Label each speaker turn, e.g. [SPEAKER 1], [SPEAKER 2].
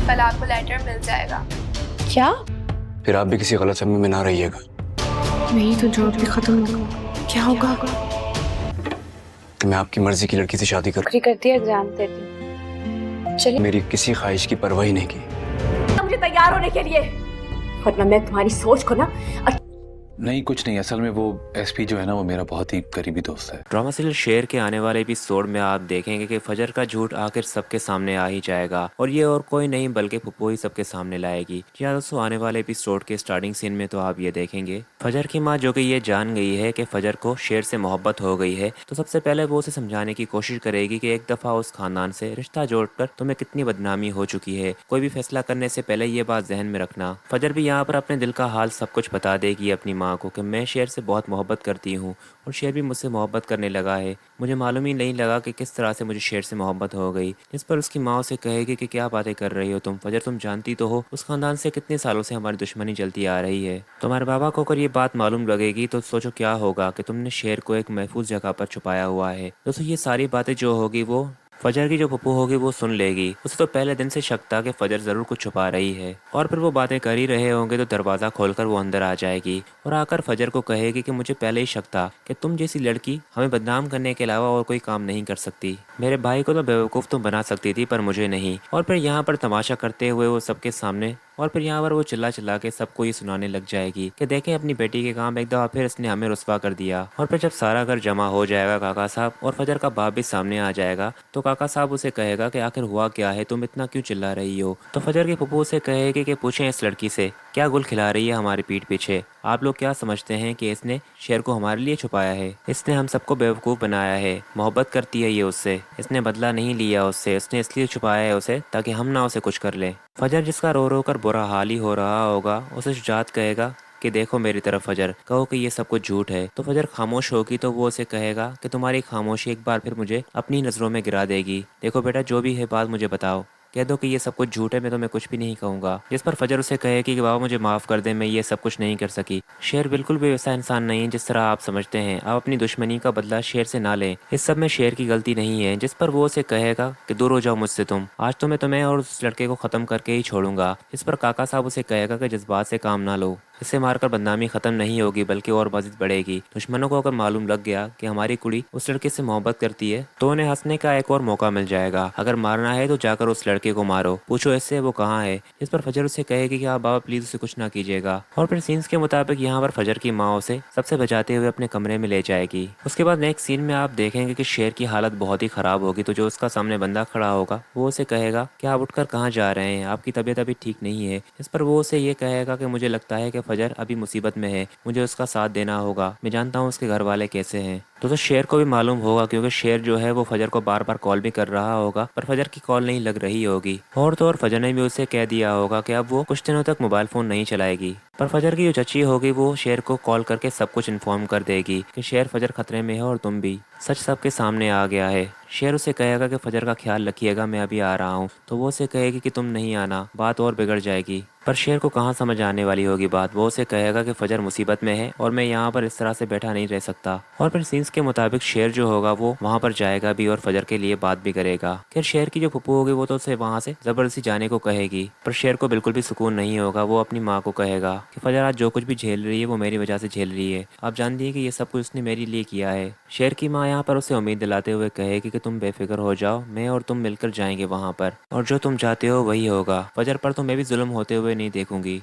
[SPEAKER 1] कल आपको लेटर मिल जाएगा।
[SPEAKER 2] क्या?
[SPEAKER 3] फिर आप भी किसी गलतफहमी में ना रहिएगा।
[SPEAKER 2] मेरी तो जॉब भी खत्म हो गई। क्या होगा?
[SPEAKER 3] कि मैं आपकी मर्जी की लड़की से शादी करूं।
[SPEAKER 2] नौकरी करती है, एग्जाम देती। चलिए।
[SPEAKER 3] मेरी किसी ख्वाहिश की परवाह ही नहीं की।
[SPEAKER 2] मुझे तैयार होने के लिए, वरना मैं तुम्हारी सोच को ना।
[SPEAKER 4] नहीं, कुछ नहीं। असल में वो एसपी जो है ना, वो मेरा बहुत ही करीबी दोस्त है।
[SPEAKER 5] ड्रामा सीरियल शेर के आने वाले एपिसोड में आप देखेंगे कि फजर का झूठ आखिर सबके सामने आ ही जाएगा और ये और कोई नहीं बल्कि पुप्पो ही सबके सामने लाएगी। जी हाँ दोस्तों, आने वाले एपिसोड के स्टार्टिंग सीन में तो आप ये देखेंगे फजर की माँ जो कि ये जान गई है कि फजर को शेर से मोहब्बत हो गई है, तो सबसे पहले वो उसे समझाने की कोशिश करेगी कि एक दफा उस खानदान से रिश्ता जोड़कर तुम्हें कितनी बदनामी हो चुकी है। कोई भी फैसला करने से पहले ये बात जहन में रखना। फजर भी यहाँ पर अपने दिल का हाल सब कुछ बता देगी अपनी माँ को कि मैं शेर से बहुत मोहब्बत करती हूँ और शेर भी मुझसे मोहब्बत करने लगा है। मुझे मालूम ही नहीं लगा कि किस तरह से मुझे शेर से मोहब्बत हो गई। इस पर उसकी माँ उसे कहेगी कि क्या बातें कर रही हो तुम फजर, तुम जानती तो हो उस खानदान से कितने सालों से हमारी दुश्मनी चलती आ रही है। तुम्हारे बाबा को अगर ये बात मालूम लगेगी तो सोचो क्या होगा कि तुमने शेर को एक महफूज जगह पर छुपाया हुआ है। दोस्तों ये सारी बातें जो होगी वो फजर की जो पप्पू होगी वो सुन लेगी। उसे तो पहले दिन से शक था कि फजर जरूर कुछ छुपा रही है और फिर वो बातें कर ही रहे होंगे तो दरवाज़ा खोलकर वो अंदर आ जाएगी और आकर फजर को कहेगी कि मुझे पहले ही शक था कि तुम जैसी लड़की हमें बदनाम करने के अलावा और कोई काम नहीं कर सकती। मेरे भाई को तो बेवकूफ़ तुम बना सकती थी पर मुझे नहीं। और फिर यहाँ पर तमाशा करते हुए वो सबके सामने और फिर यहाँ पर वो चिल्ला चिल्ला के सबको ये सुनाने लग जाएगी कि देखें अपनी बेटी के काम, एक दफ़ा फिर इसने हमें रुस्वा कर दिया। और फिर जब सारा घर जमा हो जाएगा काका साहब और फजर का बाप भी सामने आ जाएगा तो काका साहब उसे कहेगा कि आखिर हुआ क्या है, तुम इतना क्यों चिल्ला रही हो। तो फजर की पप्पू उसे कहेगी कि पूछें इस लड़की से क्या गुल खिला रही है हमारी पीठ पीछे। आप लोग क्या समझते हैं कि इसने शेर को हमारे लिए छुपाया है? इसने हम सबको बेवकूफ़ बनाया है। मोहब्बत करती है ये उससे, इसने बदला नहीं लिया उससे, इसने इसलिए छुपाया है उसे ताकि हम ना उसे कुछ कर लें। फजर जिसका रो रो कर बुरा हाल ही हो रहा होगा उसे शुजात कहेगा कि देखो मेरी तरफ फजर, कहो कि ये सब कुछ झूठ है। तो फजर खामोश होगी तो वो उसे कहेगा कि तुम्हारी खामोशी एक बार फिर मुझे अपनी नज़रों में गिरा देगी। देखो बेटा जो भी है बात मुझे बताओ, कह दो कि ये सब कुछ झूठ है, मैं तुम्हें कुछ भी नहीं कहूँगा। जिस पर फजर उसे कहेगी कि बाबा मुझे माफ़ कर दे, मैं ये सब कुछ नहीं कर सकी। शेर बिल्कुल भी वैसा इंसान नहीं है जिस तरह आप समझते हैं। आप अपनी दुश्मनी का बदला शेर से ना लें, इस सब में शेर की गलती नहीं है। जिस पर वो उसे कहेगा कि दूर हो जाओ मुझसे तुम, आज तो मैं तुम्हें और उस लड़के को ख़त्म करके ही छोड़ूंगा। इस पर काका साहब उसे कहेगा कि जज्बात से काम ना लो, इसे मारकर बदनामी ख़त्म नहीं होगी बल्कि और मज़ीद बढ़ेगी। दुश्मनों को अगर मालूम लग गया कि हमारी कुड़ी उस लड़के से मोहब्बत करती है तो उन्हें हंसने का एक और मौका मिल जाएगा। अगर मारना है तो जाकर उस लड़के को मारो, पूछो इससे वो कहाँ है। इस पर फजर उसे कहेगी कि आप बाबा प्लीज़ उसे कुछ ना कीजिएगा। और फिर सीन्स के मुताबिक यहाँ पर फजर की माँ उसे सबसे बचाते हुए अपने कमरे में ले जाएगी। उसके बाद नेक्स्ट सीन में आप देखेंगे कि शेर की हालत बहुत ही ख़राब होगी। तो जो उसका सामने बंदा खड़ा होगा वो उसे कहेगा कि आप उठकर कहाँ जा रहे हैं, आपकी तबीयत अभी ठीक नहीं है। इस पर वो उसे ये कहेगा कि मुझे लगता है कि फजर अभी मुसीबत में है, मुझे उसका साथ देना होगा, मैं जानता हूँ उसके घर वाले कैसे हैं। तो शेर को भी मालूम होगा क्योंकि शेर जो है वो फजर को बार बार कॉल भी कर रहा होगा पर फजर की कॉल नहीं लग रही होगी। और तो और फजर ने भी उसे कह दिया होगा कि अब वो कुछ दिनों तक मोबाइल फ़ोन नहीं चलाएगी। पर फजर की जो चची होगी वो शेर को कॉल करके सब कुछ इन्फॉर्म कर देगी कि शेर फजर खतरे में है और तुम भी। सच सबके सामने आ गया है। शेर उसे कहेगा कि फजर का ख्याल रखिएगा, मैं अभी आ रहा हूँ। तो वो उसे कहेगी कि तुम नहीं आना, बात और बिगड़ जाएगी। पर शेर को कहाँ समझ आने वाली होगी बात। वो उसे कहेगा कि फजर मुसीबत में है और मैं यहाँ पर इस तरह से बैठा नहीं रह सकता। और फिर सीन्स के मुताबिक शेर जो होगा वो वहाँ पर जाएगा भी और फजर के लिए बात भी करेगा। फिर शेर की जो फुप्पू होगी वो तो उसे वहाँ से ज़बरदस्ती जाने को कहेगी पर शेर को बिल्कुल भी सुकून नहीं होगा। वो अपनी माँ को कहेगा कि फजर आज जो कुछ भी झेल रही है वो मेरी वजह से झेल रही है, आप जानती है कि ये सब कुछ उसने मेरे लिए किया है। शेर की माँ यहाँ पर उसे उम्मीद दिलाते हुए कहेगी कि तुम बेफिक्र हो जाओ, मैं और तुम मिलकर जाएंगे वहाँ पर और जो तुम चाहते हो वही होगा। फजर पर तो मैं भी जुल्म होते हुए नहीं देखूंगी।